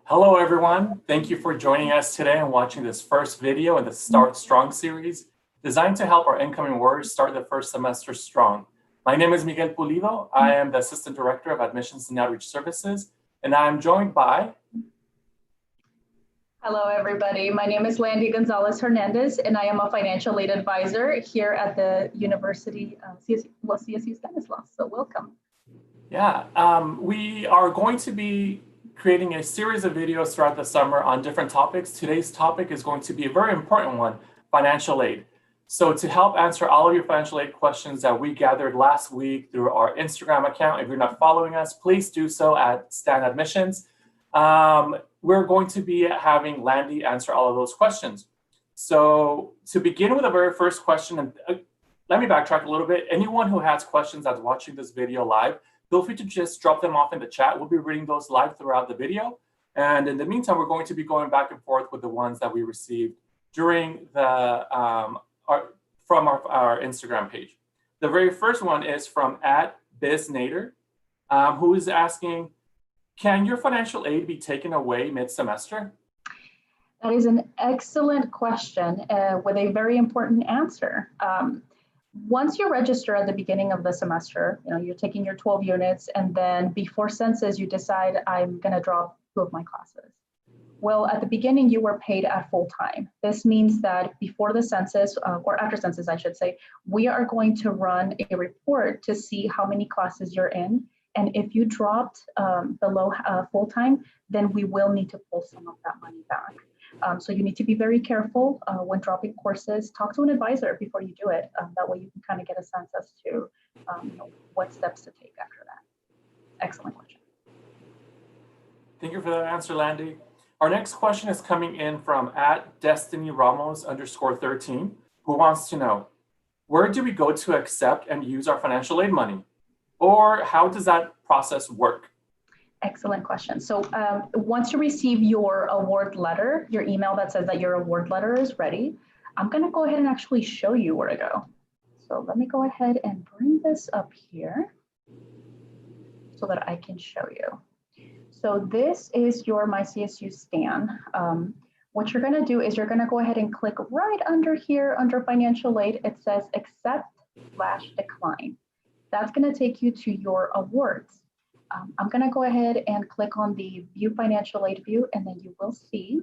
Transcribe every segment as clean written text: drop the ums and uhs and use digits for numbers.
Hello, everyone. Thank you for joining us today and watching this first video in the Start Strong series, designed to help our incoming warriors start the first semester strong. My name is Miguel Pulido. I am the Assistant Director of Admissions and Outreach Services, and I'm joined by... Hello, everybody. My name is Landy Gonzalez Hernandez, and I am a financial aid advisor here at the University of CSU Stanislaus. So welcome. Yeah, we are going to be creating a series of videos throughout the summer on different topics. Today's topic is going to be a very important one, financial aid. So to help answer all of your financial aid questions that we gathered last week through our Instagram account, if you're not following us, please do so at Stan Admissions. We're going to be having Landy answer all of those questions. So to begin with the very first question, and let me backtrack a little bit. Anyone who has questions that's watching this video live, feel free to just drop them off in the chat. We'll be reading those live throughout the video. And in the meantime, we're going to be going back and forth with the ones that we received during the from our Instagram page. The very first one is from @BizNader, who is asking, can your financial aid be taken away mid-semester? That is an excellent question with a very important answer. Once you register at the beginning of the semester, you're taking your 12 units, and then before census, you decide I'm going to drop 2 of my classes. Well, at the beginning, you were paid at full time. This means that before the census, or after census, I should say, we are going to run a report to see how many classes you're in. And if you dropped below full time, then we will need to pull some of that money back. So you need to be very careful when dropping courses. Talk to an advisor before you do it. That way you can kind of get a sense as to what steps to take after that. Excellent question. Thank you for that answer, Landy. Our next question is coming in from @DestinyRamos_13, who wants to know, where do we go to accept and use our financial aid money? Or how does that process work? Excellent question. So once you receive your award letter, your email that says that your award letter is ready, I'm going to go ahead and actually show you where to go. So let me go ahead and bring this up here so that I can show you. So this is your MyCSU Stan. What you're going to do is you're going to go ahead and click right under here under financial aid. It says accept/decline. That's going to take you to your awards. I'm going to go ahead and click on the View Financial Aid view, and then you will see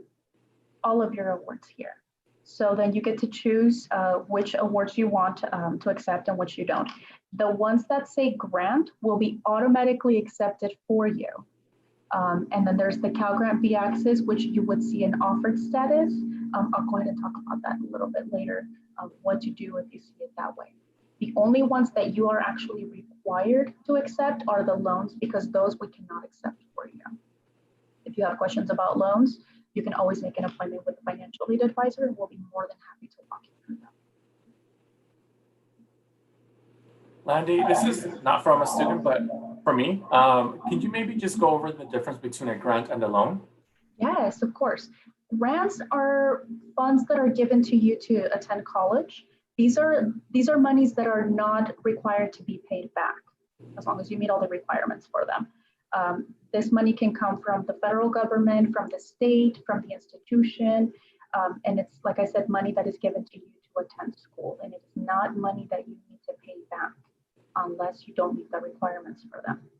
all of your awards here. So then you get to choose which awards you want to accept and which you don't. The ones that say grant will be automatically accepted for you. And then there's the Cal Grant B-Access, which you would see an offered status. I'll go ahead and talk about that a little bit later, what to do if you see it that way. The only ones that you are actually required to accept are the loans, because those we cannot accept for you. If you have questions about loans, you can always make an appointment with a financial aid advisor, and we'll be more than happy to walk you through them. Landy, this is not from a student, but for me. Can you maybe just go over the difference between a grant and a loan? Yes, of course. Grants are funds that are given to you to attend college. These are monies that are not required to be paid back, as long as you meet all the requirements for them. This money can come from the federal government, from the state, from the institution, and it's, like I said, money that is given to you to attend school, and it's not money that you need to pay back unless you don't meet the requirements for them.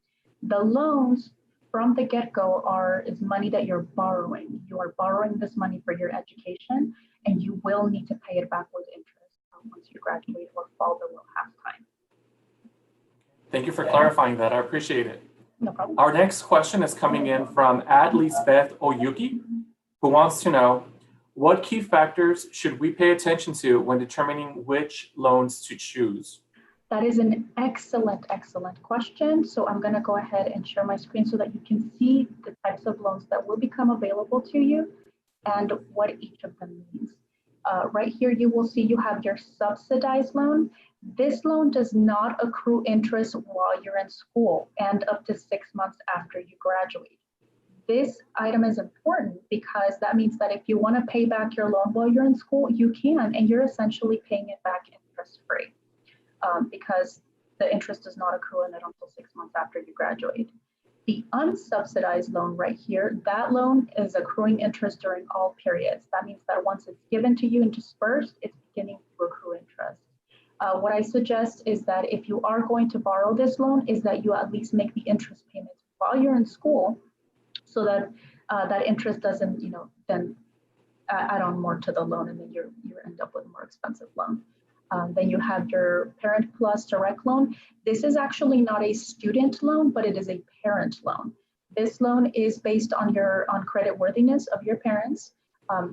The loans from the get-go is money that you're borrowing. You are borrowing this money for your education, and you will need to pay it back with interest once you graduate or fall below half-time. Thank you for clarifying that. I appreciate it. No problem. Our next question is coming in from @Lisbeth Oyuki, who wants to know, what key factors should we pay attention to when determining which loans to choose? That is an excellent, excellent question. So I'm going to go ahead and share my screen so that you can see the types of loans that will become available to you and what each of them means. Right here, you will see you have your subsidized loan. This loan does not accrue interest while you're in school and up to 6 months after you graduate. This item is important because that means that if you want to pay back your loan while you're in school, you can, and you're essentially paying it back interest-free because the interest does not accrue in it until 6 months after you graduate. The unsubsidized loan right here, that loan is accruing interest during all periods. That means that once it's given to you and dispersed, it's beginning to accrue interest. What I suggest is that if you are going to borrow this loan, is that you at least make the interest payments while you're in school, so that that interest doesn't, then add on more to the loan, and then you end up with a more expensive loan. Then you have your Parent Plus direct loan. This is actually not a student loan, but it is a parent loan. This loan is based on credit worthiness of your parents.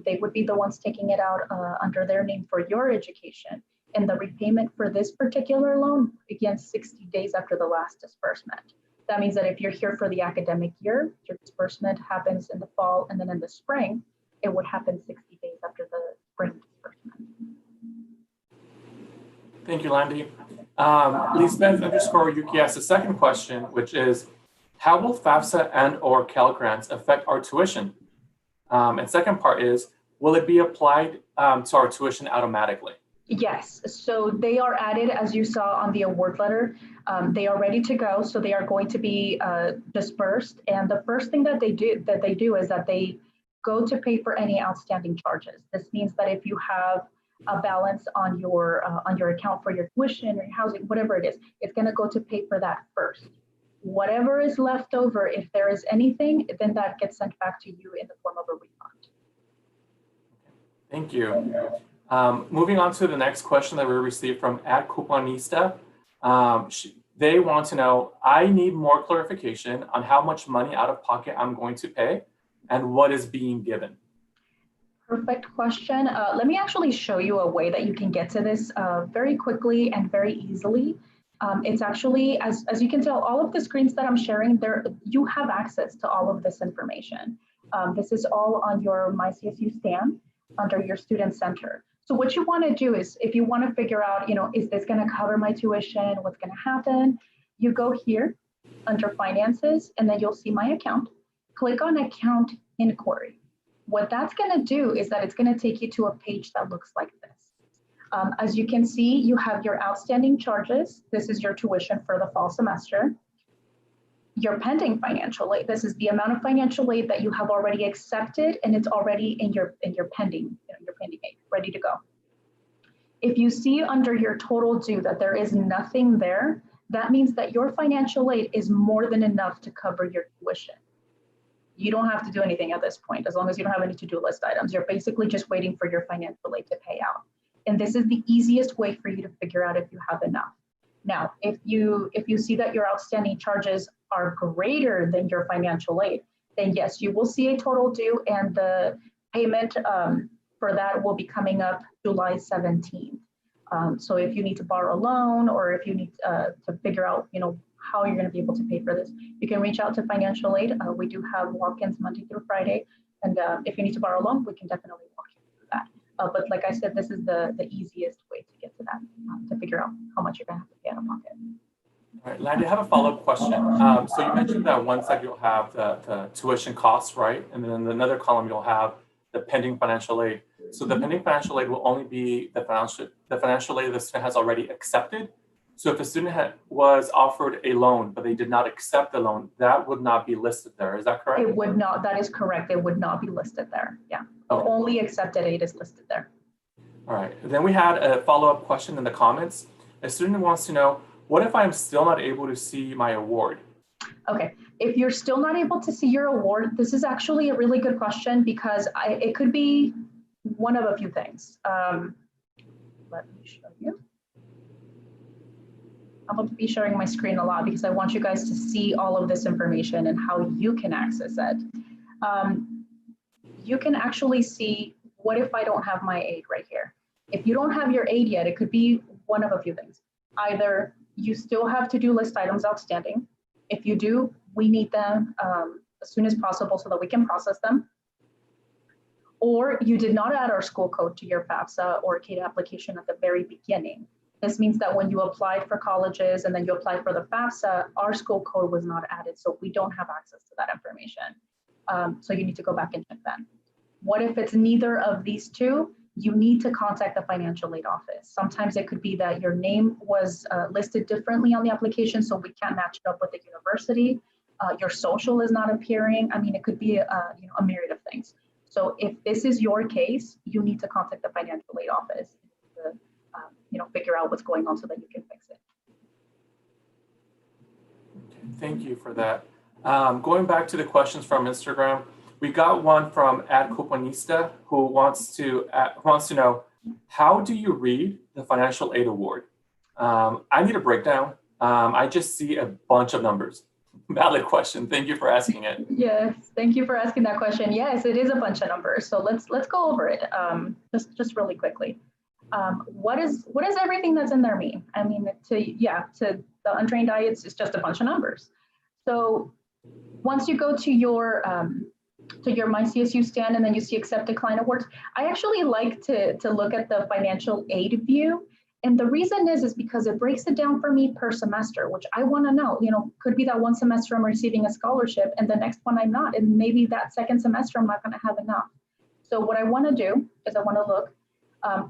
They would be the ones taking it out under their name for your education. And the repayment for this particular loan begins 60 days after the last disbursement. That means that if you're here for the academic year, your disbursement happens in the fall, and then in the spring, it would happen 60 days after the spring disbursement. Thank you, Landy. Lisbeth_Yuki asked the second question, which is, how will FAFSA and/or Cal Grants affect our tuition? And second part is, will it be applied to our tuition automatically? Yes, so they are added, as you saw on the award letter. They are ready to go, so they are going to be dispersed. And the first thing that they do is that they go to pay for any outstanding charges. This means that if you have a balance on your account for your tuition or your housing, whatever it is, it's going to go to pay for that first. Whatever is left over, if there is anything, then that gets sent back to you in the form of a refund. Thank you. Moving on to the next question that we received from @Couponista. They want to know, I need more clarification on how much money out of pocket I'm going to pay and what is being given. Perfect question. Let me actually show you a way that you can get to this very quickly and very easily. It's actually, as you can tell, all of the screens that I'm sharing, you have access to all of this information. This is all on your MyCSU stand under your student center. So what you want to do is, if you want to figure out, is this going to cover my tuition? What's going to happen? You go here under finances, and then you'll see my account. Click on account inquiry. What that's going to do is that it's going to take you to a page that looks like this. As you can see, you have your outstanding charges. This is your tuition for the fall semester. Your pending financial aid. This is the amount of financial aid that you have already accepted, and it's already in your pending aid, ready to go. If you see under your total due that there is nothing there, that means that your financial aid is more than enough to cover your tuition. You don't have to do anything at this point, as long as you don't have any to-do list items. You're basically just waiting for your financial aid to pay out. And this is the easiest way for you to figure out if you have enough. Now, if you see that your outstanding charges are greater than your financial aid, then yes, you will see a total due, and the payment for that will be coming up July 17th. So if you need to borrow a loan, or if you need to figure out, how you're going to be able to pay for this, you can reach out to financial aid. We do have walk-ins Monday through Friday, and if you need to borrow a loan, we can definitely walk you through that. But like I said, this is the easiest way to get to that, to figure out how much you're going to have to pay out of pocket. All right, Landy, I have a follow-up question. So you mentioned that one side you'll have the tuition costs, right? And then in another column you'll have the pending financial aid. So the pending financial aid will only be the financial aid the student has already accepted. So if a student was offered a loan, but they did not accept the loan, that would not be listed there. Is that correct? It would not. That is correct. It would not be listed there. Yeah. Okay. Only accepted aid is listed there. All right. Then we had a follow-up question in the comments. A student wants to know, what if I'm still not able to see my award? Okay. If you're still not able to see your award, this is actually a really good question, because it could be one of a few things. Let me show you. I'm going to be sharing my screen a lot because I want you guys to see all of this information and how you can access it. You can actually see, what if I don't have my aid right here? If you don't have your aid yet, it could be one of a few things. Either you still have to-do list items outstanding. If you do, we need them as soon as possible so that we can process them. Or you did not add our school code to your FAFSA or CADA application at the very beginning. This means that when you applied for colleges and then you applied for the FAFSA, our school code was not added, so we don't have access to that information. So you need to go back and check that. What if it's neither of these two? You need to contact the financial aid office. Sometimes it could be that your name was listed differently on the application, so we can't match it up with the university. your social is not appearing. I mean, it could be a myriad of things. So if this is your case, you need to contact the financial aid office to figure out what's going on so that you can fix it. Okay, thank you for that. Going back to the questions from Instagram, we got one from @Couponista who wants to know, how do you read the financial aid award? I need a breakdown. I just see a bunch of numbers. Valid question. Thank you for asking it. Yes, thank you for asking that question. Yes, it is a bunch of numbers. So let's go over it just really quickly. What does everything that's in there mean? I mean, to the untrained eye, it's just a bunch of numbers. So once you go to your My CSU stand and then you see accept decline awards, I actually like to look at the financial aid view. And the reason is because it breaks it down for me per semester, which I want to know. Could be that one semester I'm receiving a scholarship and the next one I'm not. And maybe that second semester I'm not going to have enough. So what I want to do is I want to look,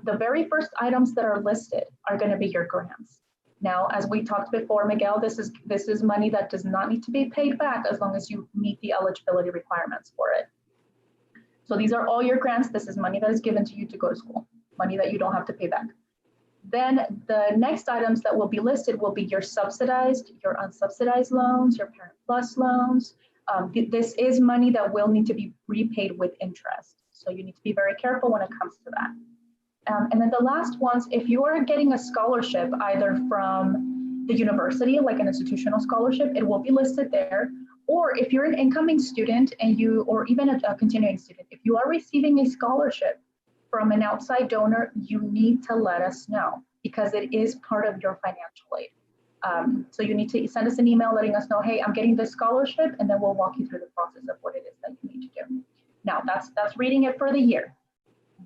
the very first items that are listed are going to be your grants. Now, as we talked before, Miguel, this is money that does not need to be paid back as long as you meet the eligibility requirements for it. So these are all your grants. This is money that is given to you to go to school, money that you don't have to pay back. Then the next items that will be listed will be your subsidized, your unsubsidized loans, your Parent Plus loans. This is money that will need to be repaid with interest. So you need to be very careful when it comes to that. And then the last ones, if you are getting a scholarship either from the university, like an institutional scholarship, it will be listed there. Or if you're an incoming student or even a continuing student, if you are receiving a scholarship from an outside donor, you need to let us know because it is part of your financial aid. So you need to send us an email letting us know, hey, I'm getting this scholarship, and then we'll walk you through the process of what it is that you need to do. Now, that's reading it for the year.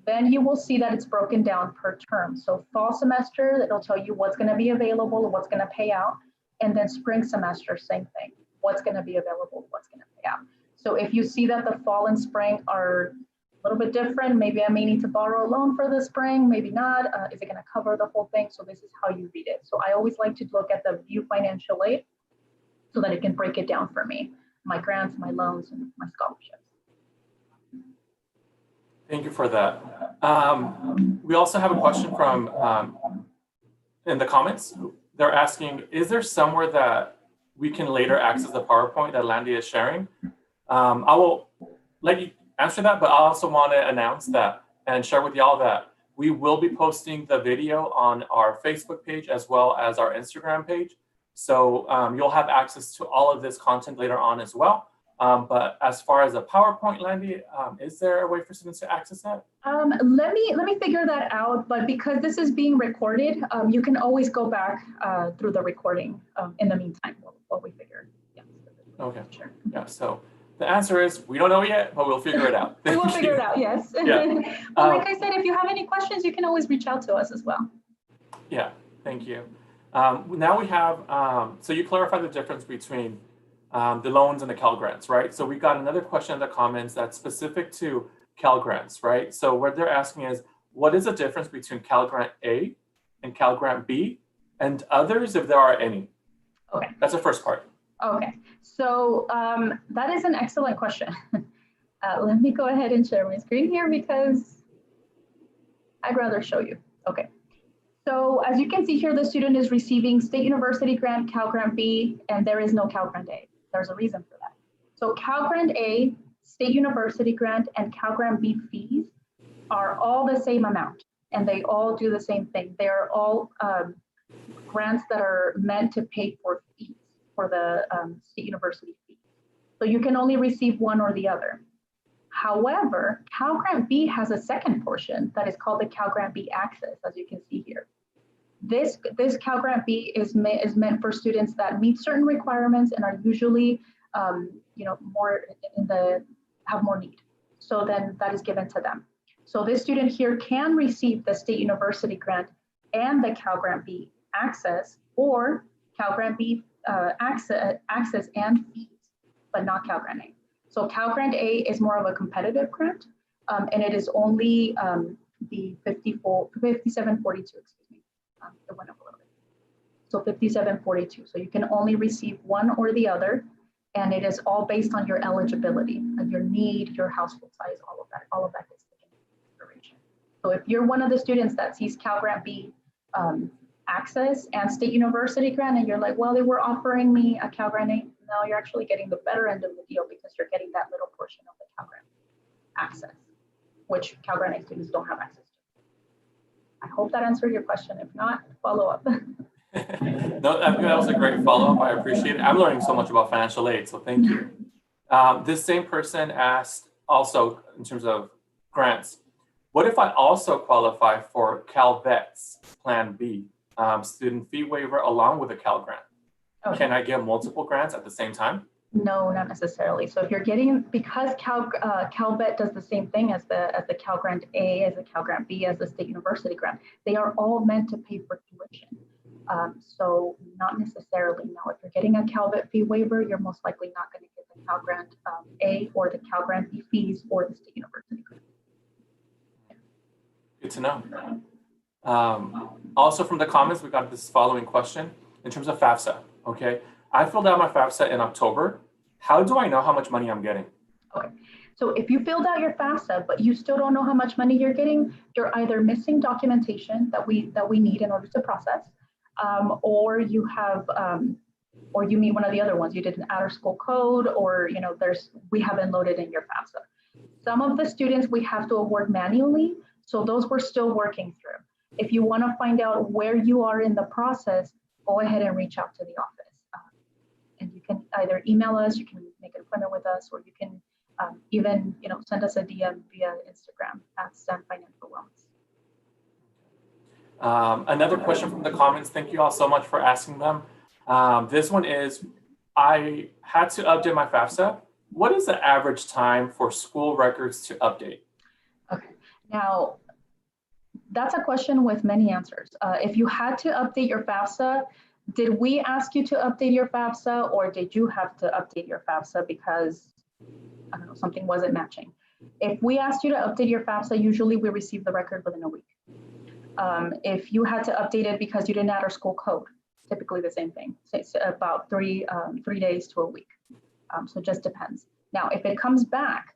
Then you will see that it's broken down per term. So fall semester, it'll tell you what's going to be available, what's going to pay out. And then spring semester, same thing. What's going to be available, what's going to pay out. So if you see that the fall and spring are a little bit different, maybe I may need to borrow a loan for the spring, maybe not. Is it going to cover the whole thing? So this is how you read it. So I always like to look at the view financial aid so that it can break it down for me, my grants, my loans, and my scholarships. Thank you for that. We also have a question from in the comments. They're asking, is there somewhere that we can later access the PowerPoint that Landy is sharing? I will let you answer that, but I also want to announce that and share with y'all that we will be posting the video on our Facebook page as well as our Instagram page. So you'll have access to all of this content later on as well. But as far as a PowerPoint, Landy, is there a way for students to access that? Let me figure that out. But because this is being recorded, you can always go back through the recording in the meantime while we figure. Yeah. Okay. Sure. Yeah. So the answer is we don't know yet, but we'll figure it out. We will figure it out. Yes. Yeah. Well, like I said, if you have any questions, you can always reach out to us as well. Yeah. Thank you. Now we have. So you clarified the difference between the loans and the Cal Grants, right? So we got another question in the comments that's specific to Cal Grants, right? So what they're asking is, what is the difference between Cal Grant A and Cal Grant B and others, if there are any? Okay. That's the first part. Okay. So that is an excellent question. Let me go ahead and share my screen here because I'd rather show you. Okay. So as you can see here, the student is receiving State University Grant, Cal Grant B, and there is no Cal Grant A. There's a reason for that. So Cal Grant A, State University Grant, and Cal Grant B fees are all the same amount, and they all do the same thing. They're all grants that are meant to pay for fees, for the State University fees. So you can only receive one or the other. However, Cal Grant B has a second portion that is called the Cal Grant B Access, as you can see here. This Cal Grant B is meant for students that meet certain requirements and are usually, more have more need. So then that is given to them. So this student here can receive the State University Grant and the Cal Grant B Access, or Cal Grant B access and fees, but not Cal Grant A. So Cal Grant A is more of a competitive grant, and it is only the 5742, excuse me. It went up a little bit. So 5742. So you can only receive one or the other. And it is all based on your eligibility, your need, your household size, all of that is taken into consideration. So if you're one of the students that sees Cal Grant B access and State University grant, and you're like, well, they were offering me a Cal Grant A, now you're actually getting the better end of the deal because you're getting that little portion of the Cal Grant access, which Cal Grant A students don't have access to. I hope that answered your question. If not, follow up. No, that was a great follow-up. I appreciate it. I'm learning so much about financial aid, so thank you. This same person asked also in terms of grants, what if I also qualify for Cal Vet's Plan B, student fee waiver along with a Cal grant? Okay. Can I get multiple grants at the same time? No, not necessarily. So if you're getting, because Cal Vet does the same thing as the Cal Grant A, as the Cal Grant B, as the State University grant, they are all meant to pay for tuition. So not necessarily. Now, if you're getting a Cal Vet fee waiver, you're most likely not going to get the Cal Grant A or the Cal Grant B fees or the State University grant. Good to know. Also from the comments, we got this following question in terms of FAFSA. Okay, I filled out my FAFSA in October. How do I know how much money I'm getting? Okay, so if you filled out your FAFSA, but you still don't know how much money you're getting, you're either missing documentation that we need in order to process, or you have, or you meet one of the other ones. You did an out-of-school code, or we haven't loaded in your FAFSA. Some of the students we have to award manually, so those we're still working through. If you want to find out where you are in the process, go ahead and reach out to the office. And you can either email us, you can make an appointment with us, or you can even send us a DM via Instagram at STEM Financial Wellness. Another question from the comments. Thank you all so much for asking them. This one is, I had to update my FAFSA. What is the average time for school records to update? Okay, now that's a question with many answers. If you had to update your FAFSA, did we ask you to update your FAFSA, or did you have to update your FAFSA because, I don't know, something wasn't matching? If we asked you to update your FAFSA, usually we receive the record within a week. If you had to update it because you didn't add our school code, typically the same thing. So it's about 3 days to a week. So it just depends. Now, if it comes back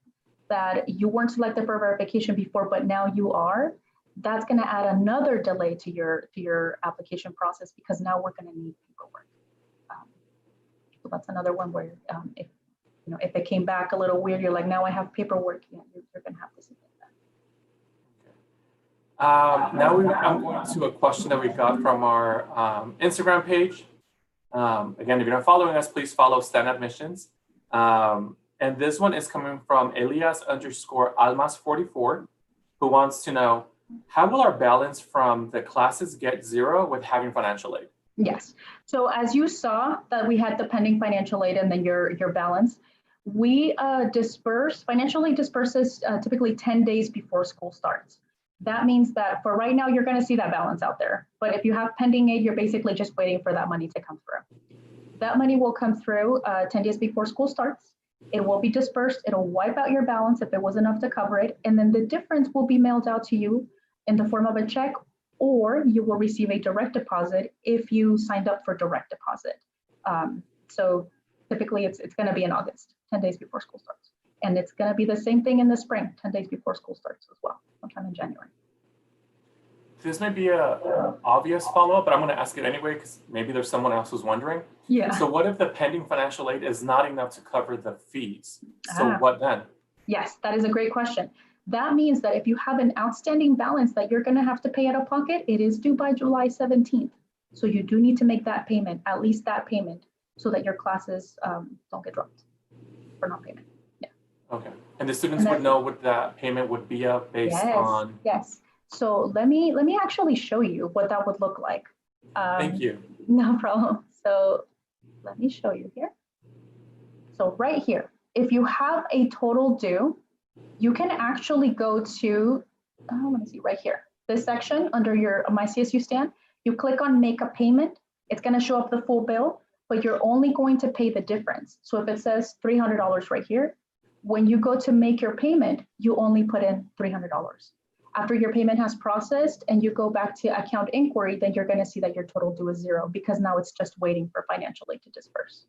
that you weren't selected for verification before, but now you are, that's going to add another delay to your application process, because now we're going to need paperwork. So that's another one where if it came back a little weird, you're like, now I have paperwork, you're going to have to submit that. Now I'm going to a question that we got from our Instagram page. Again, if you're not following us, please follow STEM Admissions. And this one is coming from Elias_Almas44, who wants to know, how will our balance from the classes get zero with having financial aid? Yes. So as you saw that we had the pending financial aid and then your balance, we disperse, financial aid disperses typically 10 days before school starts. That means that for right now, you're going to see that balance out there. But if you have pending aid, you're basically just waiting for that money to come through. That money will come through 10 days before school starts. It will be dispersed. It'll wipe out your balance if it was enough to cover it. And then the difference will be mailed out to you in the form of a check, or you will receive a direct deposit if you signed up for direct deposit. So typically it's going to be in August, 10 days before school starts. And it's going to be the same thing in the spring, 10 days before school starts as well, sometime in January. This may be an obvious follow-up, but I'm going to ask it anyway, because maybe there's someone else who's wondering. Yeah. So what if the pending financial aid is not enough to cover the fees? So what then? Yes, that is a great question. That means that if you have an outstanding balance that you're going to have to pay out of pocket, it is due by July 17th. So you do need to make that payment, at least that payment, so that your classes don't get dropped for non-payment. Yeah. Okay. And the students would know what that payment would be based on? Yes. So let me actually show you what that would look like. Thank you. No problem. So let me show you here. So right here, if you have a total due, you can actually go to, let me see, right here, this section under your My CSU stand, you click on make a payment. It's going to show up the full bill, but you're only going to pay the difference. So if it says $300 right here, when you go to make your payment, you only put in $300. After your payment has processed and you go back to account inquiry, then you're going to see that your total due is zero, because now it's just waiting for financial aid to disperse.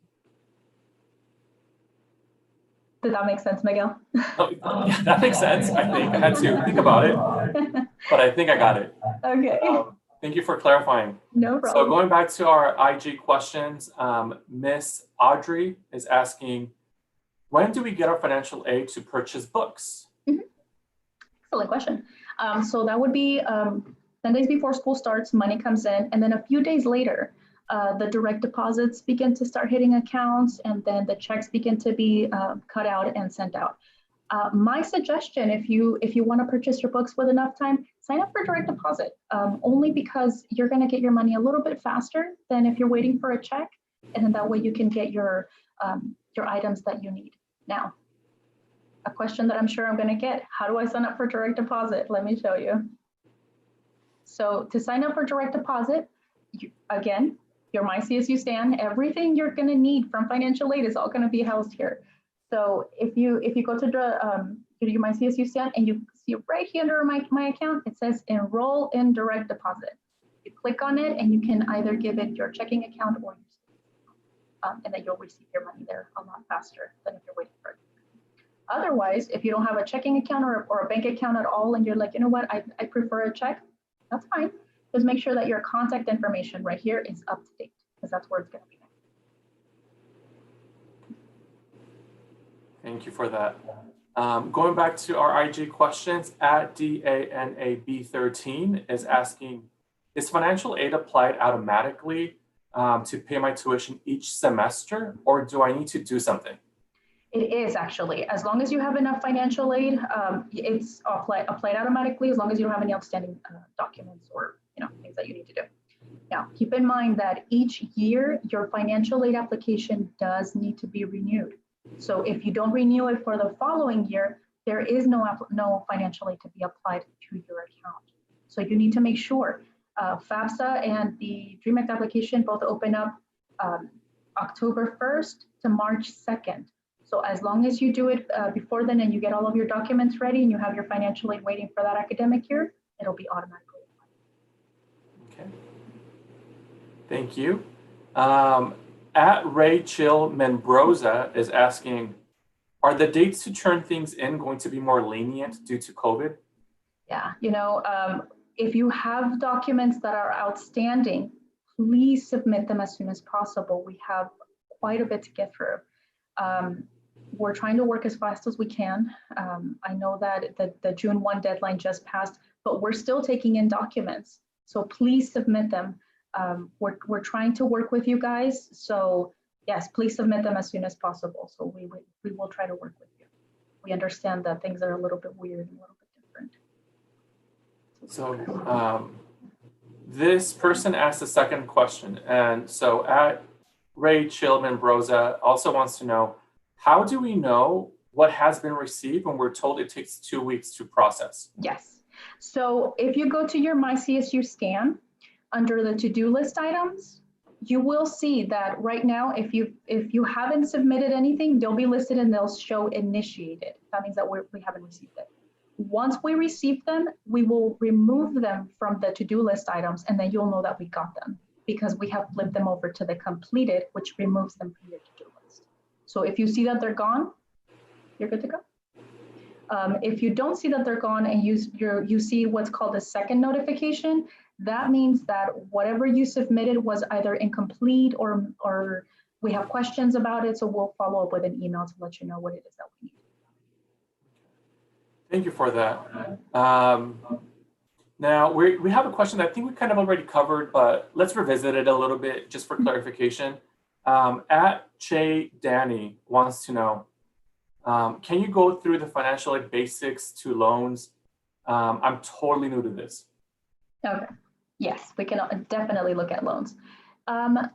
Did that make sense, Miguel? Oh, yeah, that makes sense. I think I had to think about it, but I think I got it. Okay. Thank you for clarifying. No So problem. going back to our IG questions, Miss Audrey is asking, when do we get our financial aid to purchase books? Excellent question. So that would be 10 days before school starts, money comes in, and then a few days later, the direct deposits begin to start hitting accounts, and then the checks begin to be cut out and sent out. My suggestion, if you want to purchase your books with enough time, sign up for direct deposit, only because you're going to get your money a little bit faster than if you're waiting for a check, and then that way you can get your items that you need. Now, a question that I'm sure I'm going to get, how do I sign up for direct deposit? Let me show you. So to sign up for direct deposit, again, your MyCSU stand, everything you're going to need from financial aid is all going to be housed here. So if you go to your MyCSU stand and you see right here under my account, it says enroll in direct deposit. You click on it and you can either give it your checking account or your and then you'll receive your money there a lot faster than if you're waiting for it. Otherwise, if you don't have a checking account or a bank account at all, and you're like, you know what, I prefer a check, that's fine. Just make sure that your contact information right here is up to date, because that's where it's going to be. Thank you for that. Going back to our IG questions, at DANAB13 is asking, is financial aid applied automatically to pay my tuition each semester, or do I need to do something? It is actually, as long as you have enough financial aid, it's applied automatically, as long as you don't have any outstanding documents or things that you need to do. Now, keep in mind that each year your financial aid application does need to be renewed. So if you don't renew it for the following year, there is no financial aid to be applied to your account. So you need to make sure FAFSA and the DREAM Act application both open up October 1st to March 2nd. So as long as you do it before then and you get all of your documents ready and you have your financial aid waiting for that academic year, it'll be automatically applied. Okay. Thank you. At Rachel Menbroza is asking, are the dates to turn things in going to be more lenient due to COVID? Yeah, if you have documents that are outstanding, please submit them as soon as possible. We have quite a bit to get through. We're trying to work as fast as we can. I know that the June 1 deadline just passed, but we're still taking in documents. So please submit them. We're trying to work with you guys. So yes, please submit them as soon as possible. So we will try to work with you. We understand that things are a little bit weird and a little bit different. So this person asked a second question. And so at Rachel Menbroza also wants to know, how do we know what has been received when we're told it takes 2 weeks to process? Yes. So if you go to your MyCSU scan, under the to-do list items, you will see that right now, if you haven't submitted anything, they'll be listed and they'll show initiated. That means that we haven't received it. Once we receive them, we will remove them from the to-do list items, and then you'll know that we got them because we have flipped them over to the completed, which removes them from your to-do list. So if you see that they're gone, you're good to go. If you don't see that they're gone and you see what's called a second notification, that means that whatever you submitted was either incomplete or we have questions about it. So we'll follow up with an email to let you know what it is that we need. Thank you for that. Now we have a question that I think we kind of already covered, but let's revisit it a little bit just for clarification. At Che Danny wants to know, can you go through the financial aid basics to loans? I'm totally new to this. Okay. Yes, we can definitely look at loans.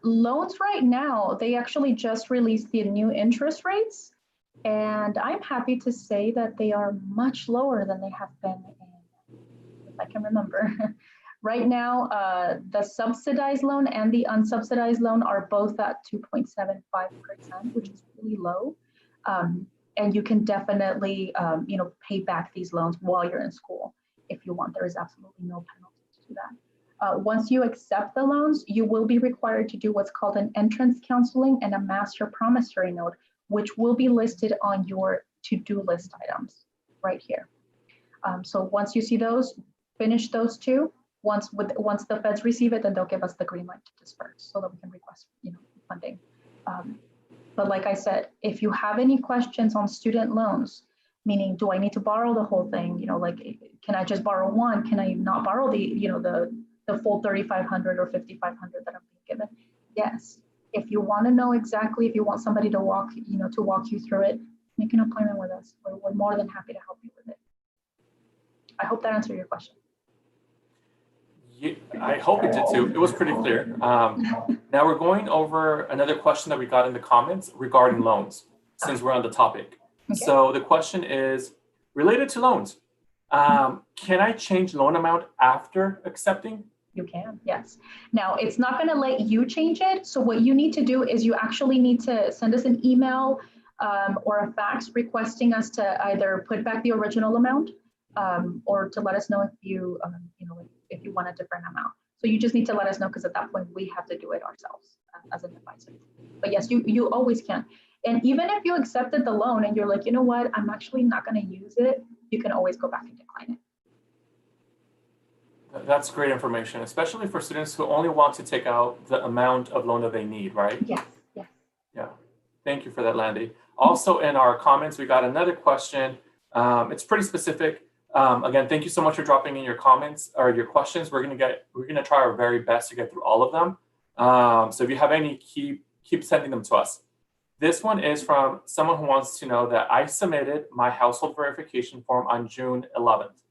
Loans right now, they actually just released the new interest rates, and I'm happy to say that they are much lower than they have been if I can remember. Right now, the subsidized loan and the unsubsidized loan are both at 2.75%, which is really low. And you can definitely, pay back these loans while you're in school if you want. There is absolutely no penalty to that. Once you accept the loans, you will be required to do what's called an entrance counseling and a master promissory note, which will be listed on your to-do list items right here. So once you see those, finish those two. Once the feds receive it, then they'll give us the green light to disperse so that we can request, funding. But like I said, if you have any questions on student loans, meaning do I need to borrow the whole thing? Like, can I just borrow one? Can I not borrow the full 3,500 or 5,500 that I'm being given? Yes. If you want to know exactly, if you want somebody to walk you through it, make an appointment with us. We're more than happy to help you with it. I hope that answered your question. Yeah, I hope it did too. It was pretty clear. Now we're going over another question that we got in the comments regarding loans, since we're on the topic. Okay. So the question is related to loans. Can I change loan amount after accepting? You can, yes. Now, it's not going to let you change it. So what you need to do is you actually need to send us an email or a fax requesting us to either put back the original amount or to let us know if you, if you want a different amount. So you just need to let us know, because at that point we have to do it ourselves as an advisor. But yes, you always can. And even if you accepted the loan and you're like, you know what, I'm actually not going to use it, you can always go back and decline it. That's great information, especially for students who only want to take out the amount of loan that they need, right? Yes, yes. Yeah. Thank you for that, Landy. Also, in our comments, we got another question. It's pretty specific. Again, thank you so much for dropping in your comments or your questions. We're gonna try our very best to get through all of them. So if you have any, keep sending them to us. This one is from someone who wants to know that I submitted my household verification form on June 11th.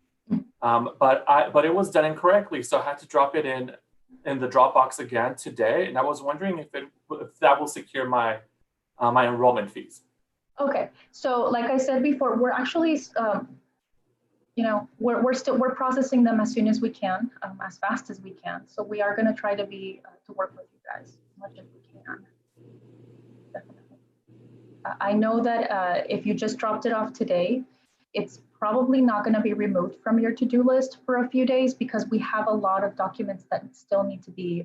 But it was done incorrectly, so I had to drop it in the Dropbox again today, and I was wondering if that will secure my my enrollment fees. Okay, so like I said before, we're actually we're processing them as soon as we can, as fast as we can. So we are going to try to work with you guys as much as we can. Definitely. I know that if you just dropped it off today, it's probably not going to be removed from your to-do list for a few days, because we have a lot of documents that still need to be,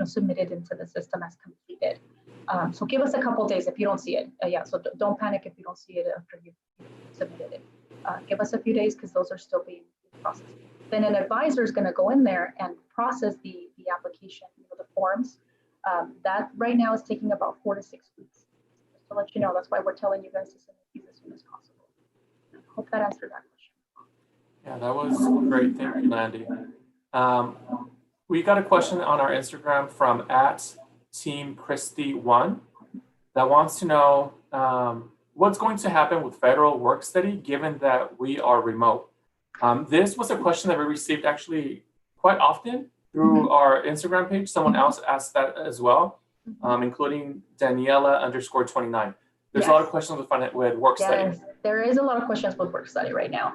submitted into the system as completed. So give us a couple days if you don't see it. So don't panic if you don't see it after you submitted it. Give us a few days, because those are still being processed. Then an advisor is going to go in there and process the application, the forms. That right now is taking about 4 to 6 weeks. Just to let you know, that's why we're telling you guys to submit these as soon as possible. Hope that answered that question. Yeah, that was great. Thank you, Landy. We got a question on our Instagram from @TeamChristy1 that wants to know what's going to happen with federal work study given that we are remote. This was a question that we received actually quite often through our Instagram page. Someone else asked that as well, including Daniela_29. There's a lot of questions with work study. There is a lot of questions with work study right now.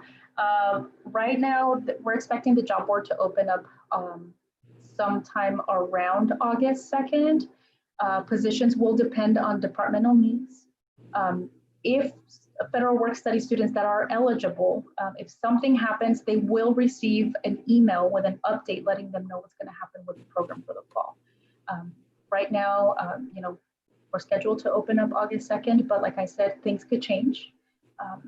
Right now, we're expecting the job board to open up sometime around August 2nd. Positions will depend on departmental needs. If federal work study students that are eligible, if something happens, they will receive an email with an update letting them know what's going to happen with the program for the fall. Right now, we're scheduled to open up August 2nd, but like I said, things could change.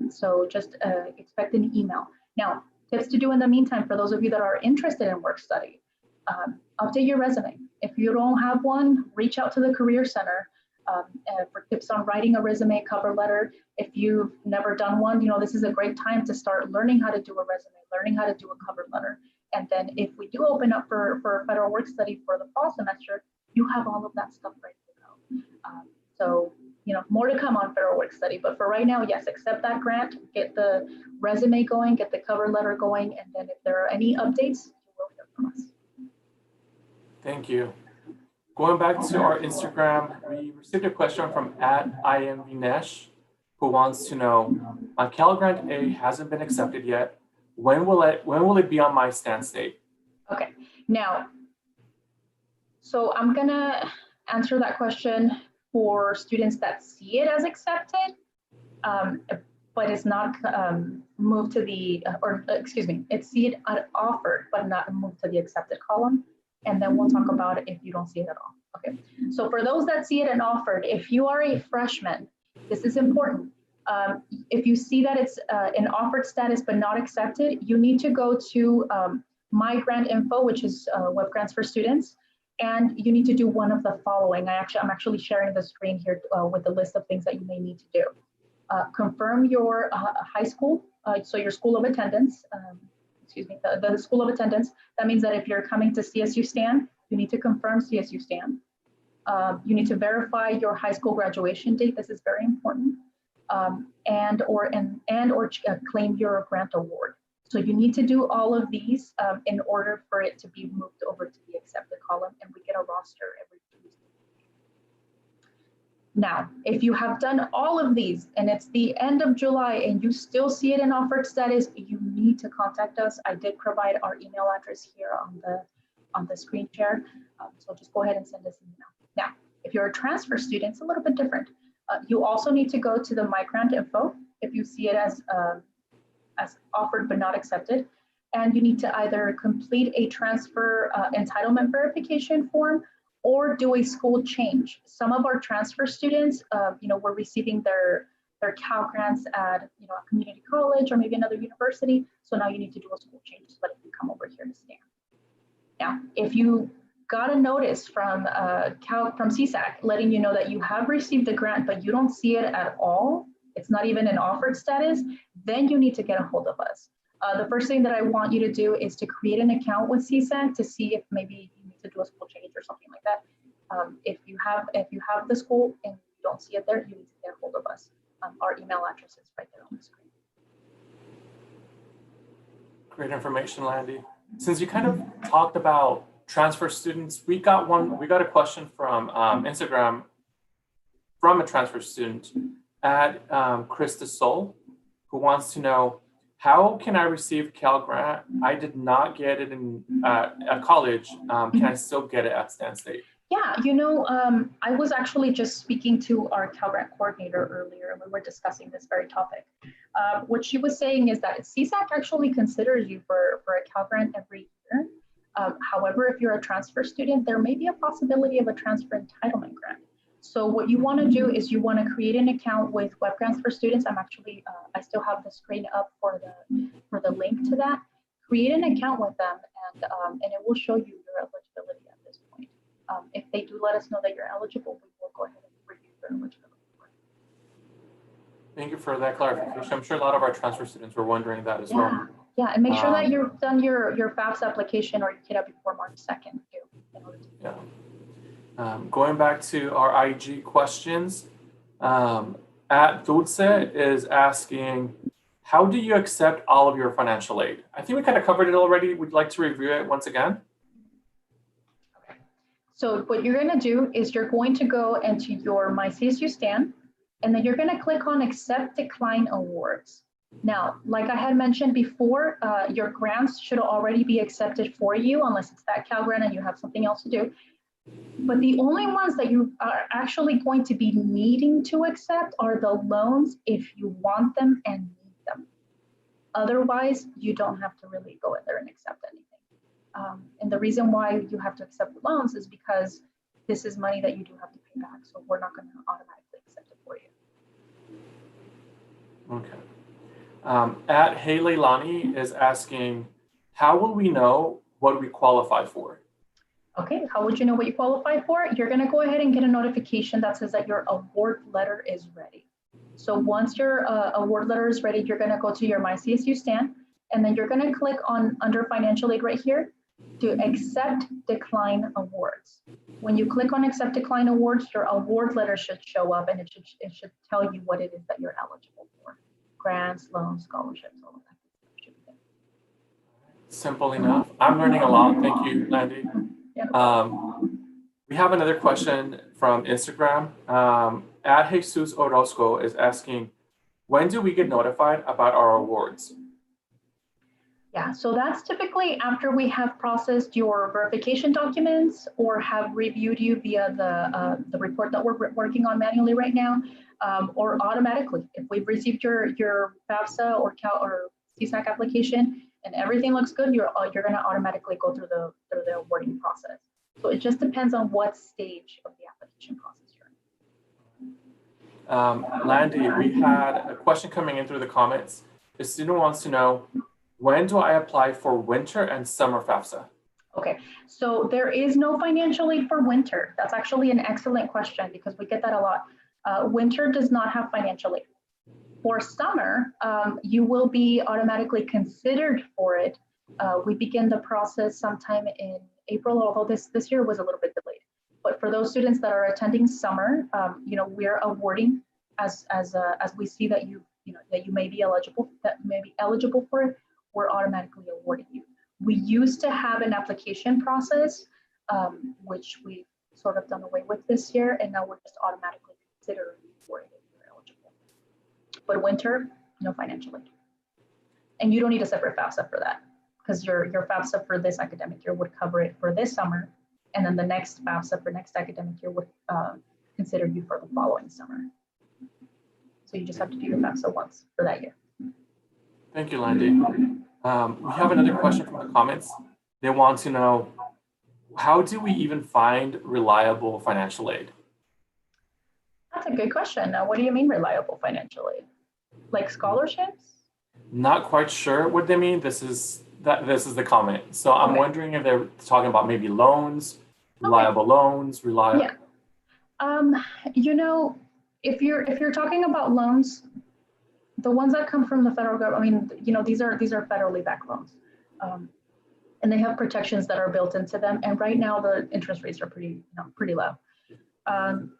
So just expect an email. Now, tips to do in the meantime for those of you that are interested in work study, update your resume. If you don't have one, reach out to the Career Center for tips on writing a resume, cover letter. If you've never done one, this is a great time to start learning how to do a resume, learning how to do a cover letter. And then if we do open up for federal work study for the fall semester, you have all of that stuff ready to go. So, more to come on federal work study, but for right now, yes, accept that grant, get the resume going, get the cover letter going, and then if there are any updates, you will hear from us. Thank you. Going back to our Instagram, we received a question from @IMVnesh, who wants to know, my Cal Grant A hasn't been accepted yet. When will it be on my stance date? Okay. Now, so I'm gonna answer that question for students that see it as accepted, but it's not moved to the, it's see it offered, but not moved to the accepted column. And then we'll talk about it if you don't see it at all. Okay. So for those that see it and offered, if you are a freshman This is important. If you see that it's in offered status but not accepted, you need to go to My Grant Info, which is Web Grants for Students, and you need to do one of the following. I'm actually sharing the screen here with the list of things that you may need to do. Confirm your high school, so your school of attendance, excuse me, the school of attendance. That means that if you're coming to CSU Stan, you need to confirm CSU Stan. You need to verify your high school graduation date. This is very important. And or claim your grant award. So you need to do all of these in order for it to be moved over to the accepted column, and we get a roster every Tuesday. Now, if you have done all of these and it's the end of July and you still see it in offered status, you need to contact us. I did provide our email address here on the screen share. So just go ahead and send us an email. Now, if you're a transfer student, it's a little bit different. You also need to go to the My Grant Info if you see it as offered but not accepted, and you need to either complete a transfer entitlement verification form or do a school change. Some of our transfer students, were receiving their Cal grants at a community college or maybe another university, so now you need to do a school change so that it can come over here to Stan. Now, if you got a notice from CSAC letting you know that you have received the grant, but you don't see it at all, it's not even in offered status, then you need to get a hold of us. The first thing that I want you to do is to create an account with CSAC to see if maybe you need to do a school change or something like that. If you have the school and you don't see it there, you need to get a hold of us. Our email address is right there on the screen. Great information, Landy. Since you kind of talked about transfer students, we got a question from Instagram from a transfer student at Krista Soul, who wants to know, how can I receive Cal Grant? I did not get it at college. Can I still get it at Stan State? Yeah, I was actually just speaking to our Cal Grant coordinator earlier, and we were discussing this very topic. What she was saying is that CSAC actually considers you for a Cal Grant every year. However, if you're a transfer student, there may be a possibility of a transfer entitlement grant. So what you want to do is you want to create an account with Web Grants for Students. I'm actually, I still have the screen up for the link to that. Create an account with them, and it will show you your eligibility at this point. If they do let us know that you're eligible, we will go ahead and review your eligibility. Thank you for that clarification. I'm sure a lot of our transfer students were wondering that as well. Yeah, and make sure that you've done your FAFSA application or your KITA before March 2nd too. Going back to our IG questions, at Dulce is asking, how do you accept all of your financial aid? I think we kind of covered it already. We'd like to review it once again. Okay. So what you're going to do is you're going to go into your My CSU Stan, and then you're going to click on Accept Decline Awards. Now, like I had mentioned before, your grants should already be accepted for you, unless it's that Cal Grant and you have something else to do. But the only ones that you are actually going to be needing to accept are the loans if you want them and need them. Otherwise, you don't have to really go in there and accept anything. And the reason why you have to accept the loans is because this is money that you do have to pay back. So we're not going to automatically accept it for you. Okay. At Hey Leilani is asking, how will we know what we qualify for? Okay, how would you know what you qualify for? You're going to go ahead and get a notification that says that your award letter is ready. So once your award letter is ready, you're going to go to your My CSU Stan, and then you're going to click on under financial aid right here to accept decline awards. When you click on accept decline awards, your award letter should show up, and it should tell you what it is that you're eligible for. Grants, loans, scholarships, all of that. Simple enough. I'm learning a lot. Thank you, Landy. Yeah. We have another question from Instagram. At Jesus Orozco is asking, when do we get notified about our awards? Yeah, so that's typically after we have processed your verification documents or have reviewed you via the report that we're working on manually right now, or automatically. If we've received your FAFSA or CSAC application and everything looks good, you're going to automatically go through the awarding process. So it just depends on what stage of the application process you're in. Landy, we had a question coming in through the comments. The student wants to know, when do I apply for winter and summer FAFSA? Okay, so there is no financial aid for winter. That's actually an excellent question because we get that a lot. Winter does not have financial aid. For summer, you will be automatically considered for it. We begin the process sometime in April, although this year was a little bit delayed. But for those students that are attending summer, we're awarding as we see that you may be eligible for it, we're automatically awarding you. We used to have an application process, which we've sort of done away with this year, and now we're just automatically considering for it if you're eligible. But winter, no financial aid. And you don't need a separate FAFSA for that, because your FAFSA for this academic year would cover it for this summer, and then the next FAFSA for next academic year would consider you for the following summer. So you just have to do your FAFSA once for that year. Thank you, Landy. We have another question from the comments. They want to know, how do we even find reliable financial aid? That's a good question. Now, what do you mean reliable financial aid? Like scholarships? Not quite sure what they mean. This is the comment. So I'm wondering if they're talking about maybe loans, reliable loans, reliable. Yeah. If you're talking about loans, the ones that come from the federal government, these are federally backed loans, and they have protections that are built into them. And right now, the interest rates are pretty low.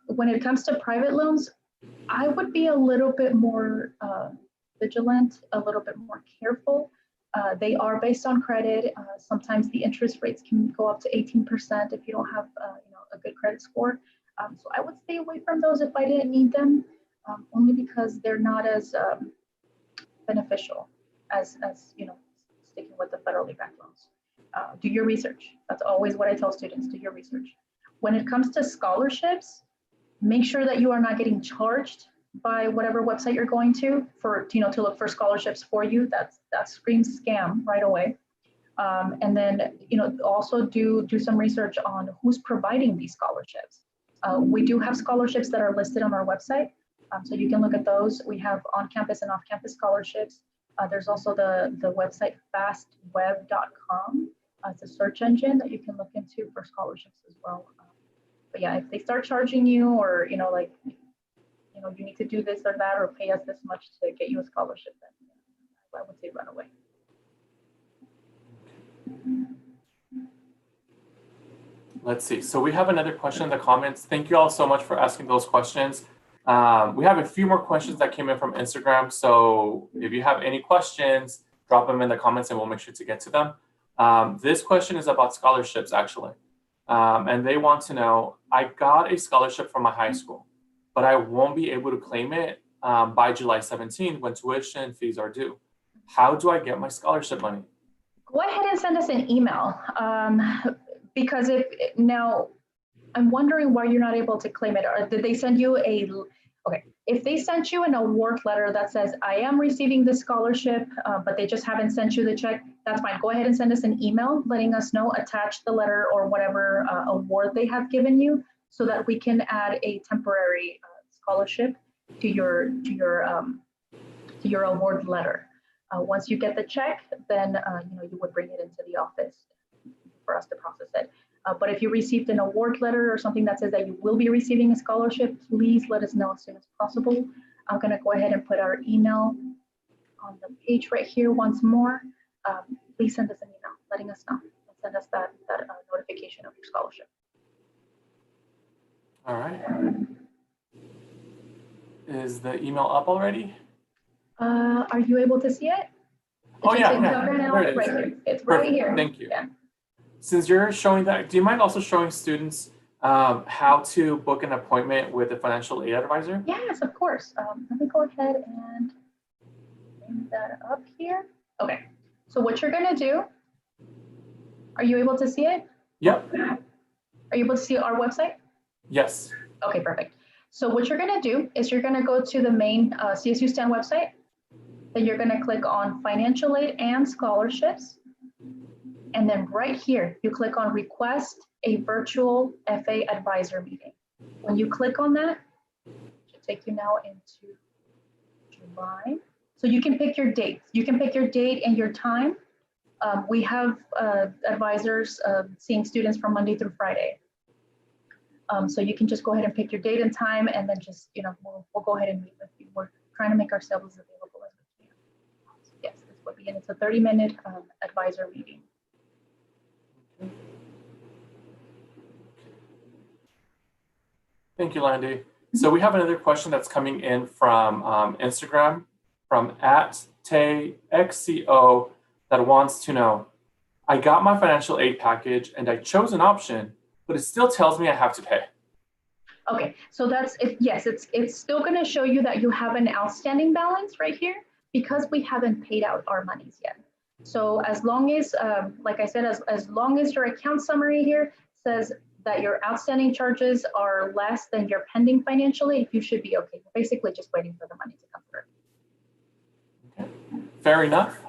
When it comes to private loans, I would be a little bit more vigilant, a little bit more careful. They are based on credit. Sometimes the interest rates can go up to 18% if you don't have a good credit score. So I would stay away from those if I didn't need them, only because they're not as beneficial as sticking with the federally backed loans. Do your research. That's always what I tell students. Do your research. When it comes to scholarships, make sure that you are not getting charged by whatever website you're going to look for scholarships for you. That screams scam right away. And then also do some research on who's providing these scholarships. We do have scholarships that are listed on our website, so you can look at those. We have on-campus and off-campus scholarships. There's also the website fastweb.com. It's a search engine that you can look into for scholarships as well. But yeah, if they start charging you, or you need to do this or that, or pay us this much to get you a scholarship, then I would say run away. Let's see. So we have another question in the comments. Thank you all so much for asking those questions. We have a few more questions that came in from Instagram. So if you have any questions, drop them in the comments and we'll make sure to get to them. This question is about scholarships, actually. And they want to know, I got a scholarship from my high school, but I won't be able to claim it by July 17th when tuition and fees are due. How do I get my scholarship money? Go ahead and send us an email. Because I'm wondering why you're not able to claim it. Or did they send you if they sent you an award letter that says, I am receiving this scholarship, but they just haven't sent you the check, that's fine. Go ahead and send us an email letting us know, attach the letter or whatever award they have given you, so that we can add a temporary scholarship to your award letter. Once you get the check, then you would bring it into the office for us to process it. But if you received an award letter or something that says that you will be receiving a scholarship, please let us know as soon as possible. I'm going to go ahead and put our email on the page right here once more. Please send us an email letting us know and send us that notification of your scholarship. All right. Is the email up already? Are you able to see it? Oh, yeah. There it is. Right here. It's right here. Thank you. Yeah. Since you're showing that, do you mind also showing students how to book an appointment with a financial aid advisor? Yes, of course. Let me go ahead and bring that up here. Okay. So what you're going to do, are you able to see it? Yep. Are you able to see our website? Yes. Okay, perfect. So what you're going to do is you're going to go to the main CSU STEM website. Then you're going to click on financial aid and scholarships. And then right here, you click on request a virtual FA advisor meeting. When you click on that, take you now into July. So you can pick your dates. You can pick your date and your time. We have advisors seeing students from Monday through Friday. So you can just go ahead and pick your date and time, and then just, we'll go ahead and meet with you. We're trying to make ourselves available as we can. So yes, this will be, and it's a 30-minute advisor meeting. Thank you, Landy. So we have another question that's coming in from Instagram, from @TayXCO, that wants to know, I got my financial aid package and I chose an option, but it still tells me I have to pay. Okay, so that's it. Yes, it's still going to show you that you have an outstanding balance right here because we haven't paid out our monies yet. So as long as, like I said, as long as your account summary here says that your outstanding charges are less than your pending financial aid, you should be okay. You're basically just waiting for the money to come through. Okay. Fair enough.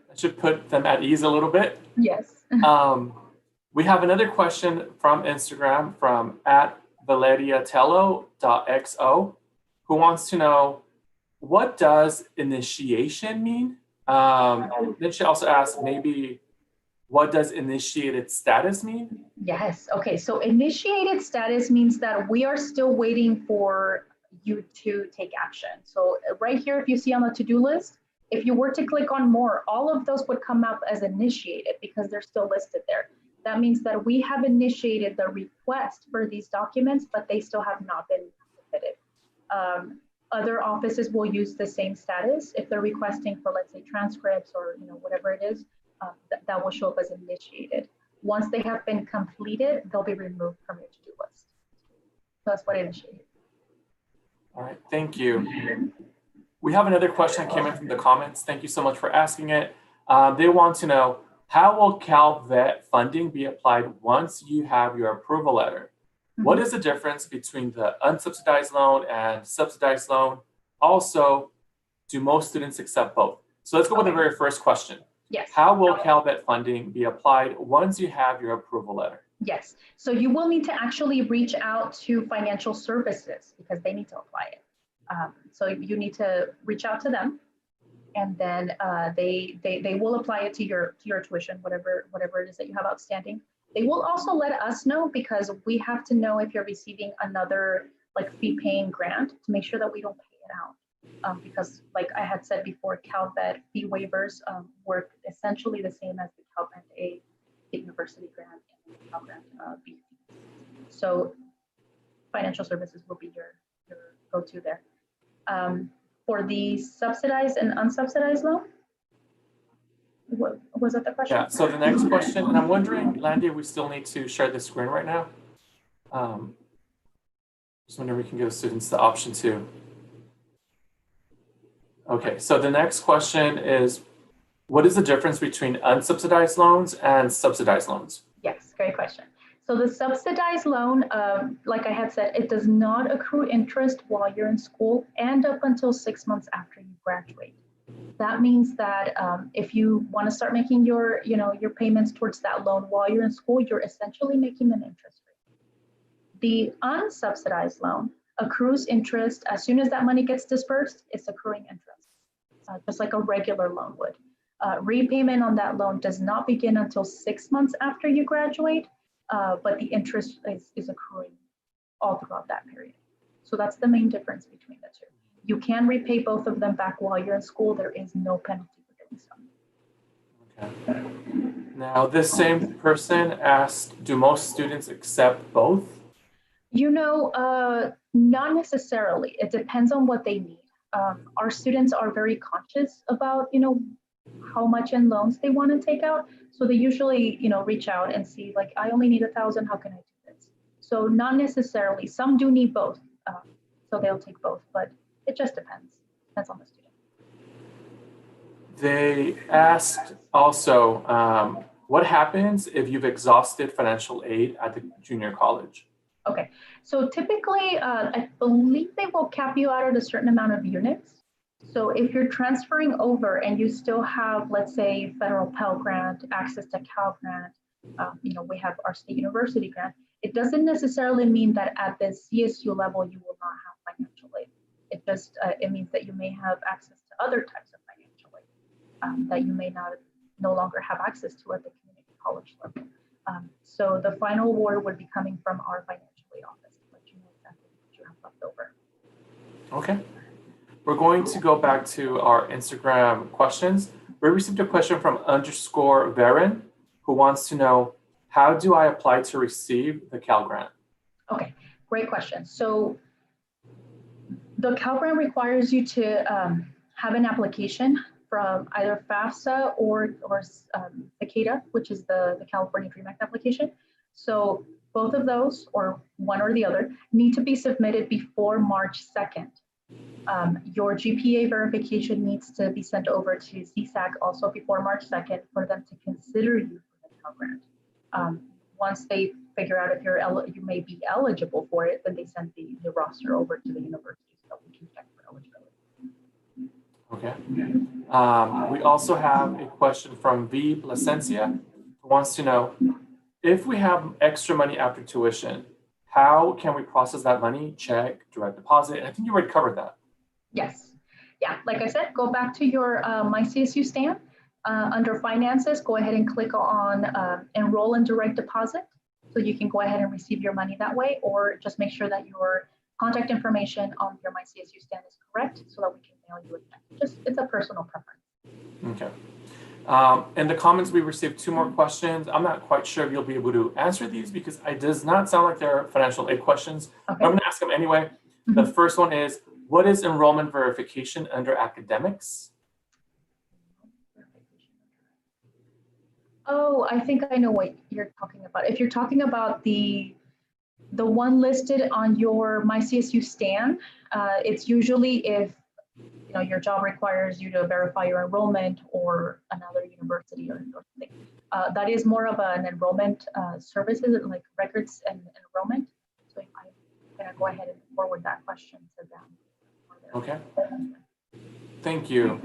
That should put them at ease a little bit. Yes. We have another question from Instagram from @valeriatello.xo, who wants to know, what does initiation mean? Then she also asked, maybe, what does initiated status mean? Yes. Okay. So initiated status means that we are still waiting for you to take action. So right here, if you see on the to-do list, if you were to click on more, all of those would come up as initiated because they're still listed there. That means that we have initiated the request for these documents, but they still have not been submitted. Other offices will use the same status if they're requesting for, let's say, transcripts or whatever it is. That will show up as initiated. Once they have been completed, they'll be removed from your to-do list. So that's what initiated. All right, thank you. We have another question that came in from the comments. Thank you so much for asking it. They want to know, how will CalVet funding be applied once you have your approval letter? What is the difference between the unsubsidized loan and subsidized loan? Also, do most students accept both? So let's go with the very first question. Yes. How will CalVet funding be applied once you have your approval letter? Yes. So you will need to actually reach out to financial services because they need to apply it. So you need to reach out to them, and then they will apply it to your tuition, whatever it is that you have outstanding. They will also let us know because we have to know if you're receiving another fee-paying grant to make sure that we don't pay it out. Because like I had said before, CalVet fee waivers work essentially the same as the CalVet A State University grant and the CalGrant B. So financial services will be your go-to there. For the subsidized and unsubsidized loan, what was that the question? Yeah, so the next question, and I'm wondering, Landy, we still need to share the screen right now. Just wondering if we can give students the option to. Okay, so the next question is, what is the difference between unsubsidized loans and subsidized loans? Yes, great question. So the subsidized loan, like I had said, it does not accrue interest while you're in school and up until 6 months after you graduate. That means that if you want to start making your payments towards that loan while you're in school, you're essentially making an interest rate. The unsubsidized loan accrues interest as soon as that money gets dispersed. It's accruing interest, just like a regular loan would. Repayment on that loan does not begin until 6 months after you graduate, but the interest is accruing all throughout that period. So that's the main difference between the two. You can repay both of them back while you're in school. There is no penalty for doing so. Okay. Now, this same person asked, do most students accept both? Not necessarily. It depends on what they need. Our students are very conscious about, how much in loans they want to take out. So they usually, reach out and see, I only need 1,000. How can I do this? So not necessarily. Some do need both. So they'll take both, but it just depends. Depends on the student. They asked also, what happens if you've exhausted financial aid at the junior college? Okay, so typically, I believe they will cap you out at a certain amount of units. So if you're transferring over and you still have, let's say, federal Pell Grant, access to CalGrant, we have our state university grant, it doesn't necessarily mean that at the CSU level you will not have financial aid. It means that you may have access to other types of financial aid that you may no longer have access to at the community college level. So the final award would be coming from our financial aid office to let you know exactly what you have left over. Okay. We're going to go back to our Instagram questions. We received a question from _Varen who wants to know, how do I apply to receive the Cal Grant? Okay, great question. So the Cal Grant requires you to have an application from either FAFSA or CADA, which is the California Dream Act application. So both of those, or one or the other, need to be submitted before March 2nd. Your GPA verification needs to be sent over to CSAC also before March 2nd for them to consider you for the Cal Grant. Once they figure out if you may be eligible for it, then they send the roster over to the university so we can check for eligibility. Okay. We also have a question from V. Placencia, who wants to know, if we have extra money after tuition, how can we process that money? Check, direct deposit? I think you already covered that. Yes. Yeah, like I said, go back to your MyCSU stand. Under finances, go ahead and click on enroll and direct deposit. So you can go ahead and receive your money that way, or just make sure that your contact information on your MyCSU stand is correct so that we can mail you a check. It's a personal preference. Okay. In the comments, we received 2 more questions. I'm not quite sure if you'll be able to answer these because it does not sound like they're financial aid questions. Okay. But I'm going to ask them anyway. The first one is, what is enrollment verification under academics? Oh, I think I know what you're talking about. If you're talking about the one listed on your MyCSU stand, it's usually if your job requires you to verify your enrollment or another university or something. That is more of an enrollment services, like records and enrollment. So I'm going to go ahead and forward that question to them. Okay. Thank you.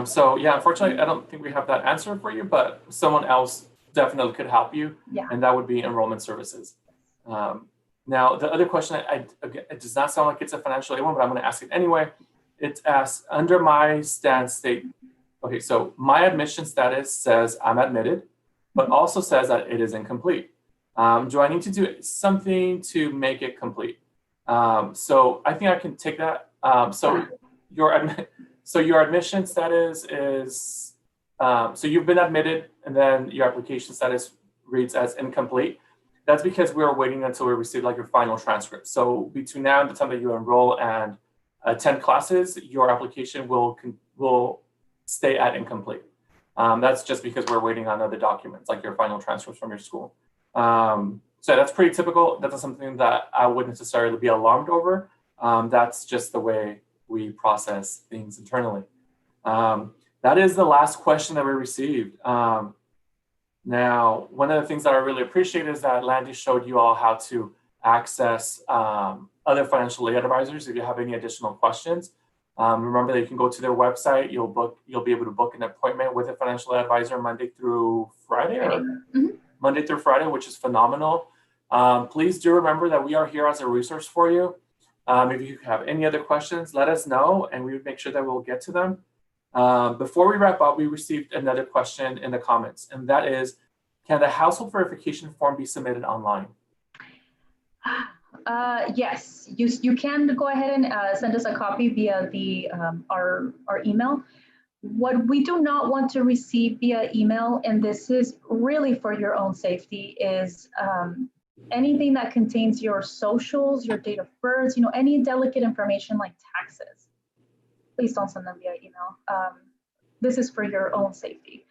So yeah, unfortunately, I don't think we have that answer for you, but someone else definitely could help you. Yeah. And that would be enrollment services. Now, the other question, it does not sound like it's a financial aid one, but I'm going to ask it anyway. It's asked, under my stand state, okay, so my admission status says I'm admitted, but also says that it is incomplete. Do I need to do something to make it complete? So I think I can take that. So your admission status is, so you've been admitted and then your application status reads as incomplete. That's because we are waiting until we receive like your final transcript. So between now and the time that you enroll and attend classes, your application will stay at incomplete. That's just because we're waiting on other documents like your final transcripts from your school. So that's pretty typical. That's not something that I wouldn't necessarily be alarmed over. That's just the way we process things internally. That is the last question that we received. Now, one of the things that I really appreciate is that Landy showed you all how to access other financial aid advisors if you have any additional questions. Remember that you can go to their website. You'll be able to book an appointment with a financial aid advisor Monday through Friday, Monday through Friday, which is phenomenal. Please do remember that we are here as a resource for you. If you have any other questions, let us know, and we would make sure that we'll get to them. Before we wrap up, we received another question in the comments, and that is, can the household verification form be submitted online? Yes, you can go ahead and send us a copy via our email. What we do not want to receive via email, and this is really for your own safety, is anything that contains your socials, your date of birth, any delicate information like taxes. Please don't send them via email. This is for your own safety.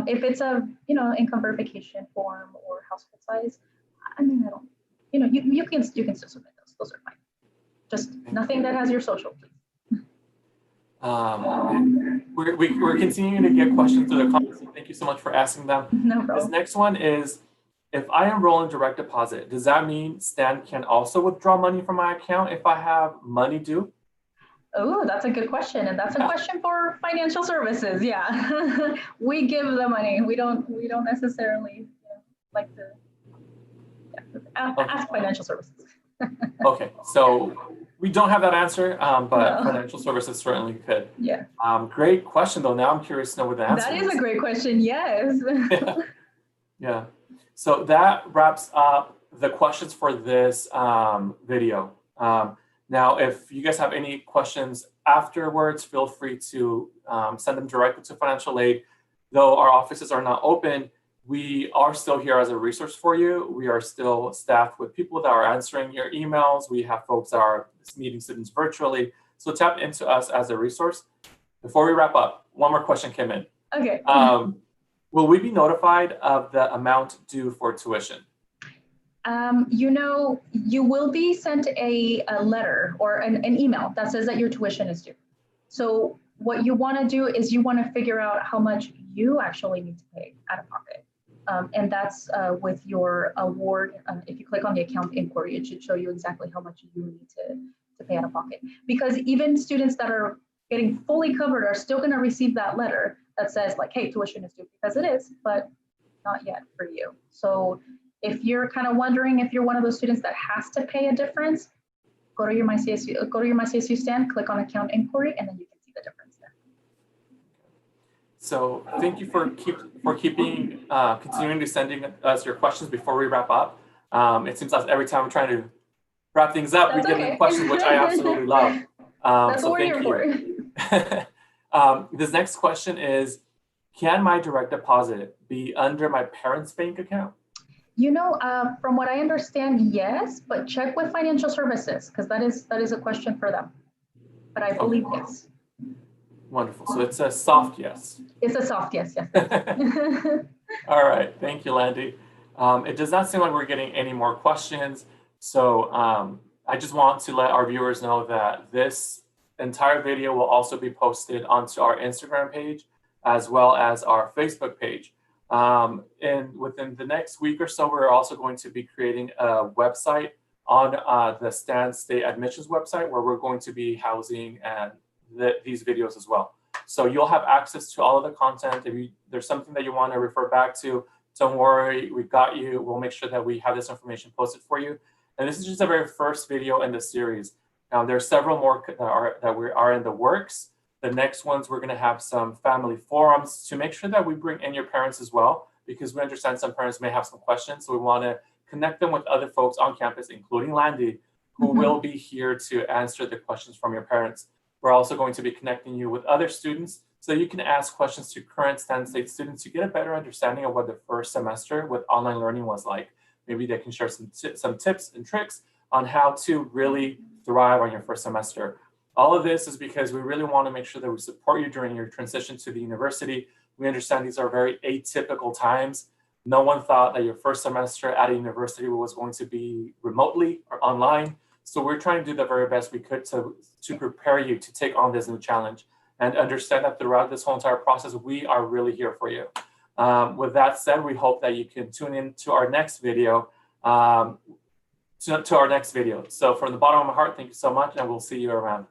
If it's a income verification form or household size, I mean, I don't. You can still submit those. Those are fine. Just nothing that has your social, please. We're continuing to get questions through the comments. Thank you so much for asking them. No problem. This next one is, if I enroll in direct deposit, does that mean Stan can also withdraw money from my account if I have money due? Oh, that's a good question, and that's a question for financial services. Yeah, we give the money. We don't necessarily like to ask financial services. Okay, so We don't have that answer, but No. financial services certainly could. Yeah. Great question, though. Now I'm curious to know what the answer That is a great question. Yes. Yeah. Yeah. So that wraps up the questions for this video. Now, if you guys have any questions afterwards, feel free to send them directly to financial aid. Though our offices are not open, we are still here as a resource for you. We are still staffed with people that are answering your emails. We have folks that are meeting students virtually. So tap into us as a resource. Before we wrap up, one more question came in. Okay. Will we be notified of the amount due for tuition? You will be sent a letter or an email that says that your tuition is due. So what you want to do is you want to figure out how much you actually need to pay out of pocket. And that's with your award. If you click on the account inquiry, it should show you exactly how much you need to pay out of pocket. Because even students that are getting fully covered are still going to receive that letter that says like, hey, tuition is due, because it is, but not yet for you. So if you're kind of wondering if you're one of those students that has to pay a difference, go to your MyCSU stand, click on account inquiry, and then you can see the difference there. So thank you for continuing to sending us your questions before we wrap up. It seems like every time I'm trying to wrap things up, That's we get okay. into questions, which I absolutely love. That's so what we're thank here you. for. This next question is, can my direct deposit be under my parents' bank account? From what I understand, yes, but check with financial services, because that is a question for them. But I believe yes. Wonderful. So it's a soft yes. It's a soft yes, yes. All right. Thank you, Landy. It does not seem like we're getting any more questions. So I just want to let our viewers know that this entire video will also be posted onto our Instagram page as well as our Facebook page. And within the next week or so, we're also going to be creating a website on the Stan State Admissions website, where we're going to be housing these videos as well. So you'll have access to all of the content. If there's something that you want to refer back to, don't worry, we got you. We'll make sure that we have this information posted for you. And this is just the very first video in the series. Now, there are several more that are in the works. The next ones, we're going to have some family forums to make sure that we bring in your parents as well, because we understand some parents may have some questions. So we want to connect them with other folks on campus, including Landy, who will be here to answer the questions from your parents. We're also going to be connecting you with other students so you can ask questions to current Stan State students to get a better understanding of what the first semester with online learning was like. Maybe they can share some tips and tricks on how to really thrive on your first semester. All of this is because we really want to make sure that we support you during your transition to the university. We understand these are very atypical times. No one thought that your first semester at a university was going to be remotely or online. So we're trying to do the very best we could to prepare you to take on this new challenge, and understand that throughout this whole entire process, we are really here for you. With that said, we hope that you can tune in to our next video. So from the bottom of my heart, thank you so much, and we'll see you around.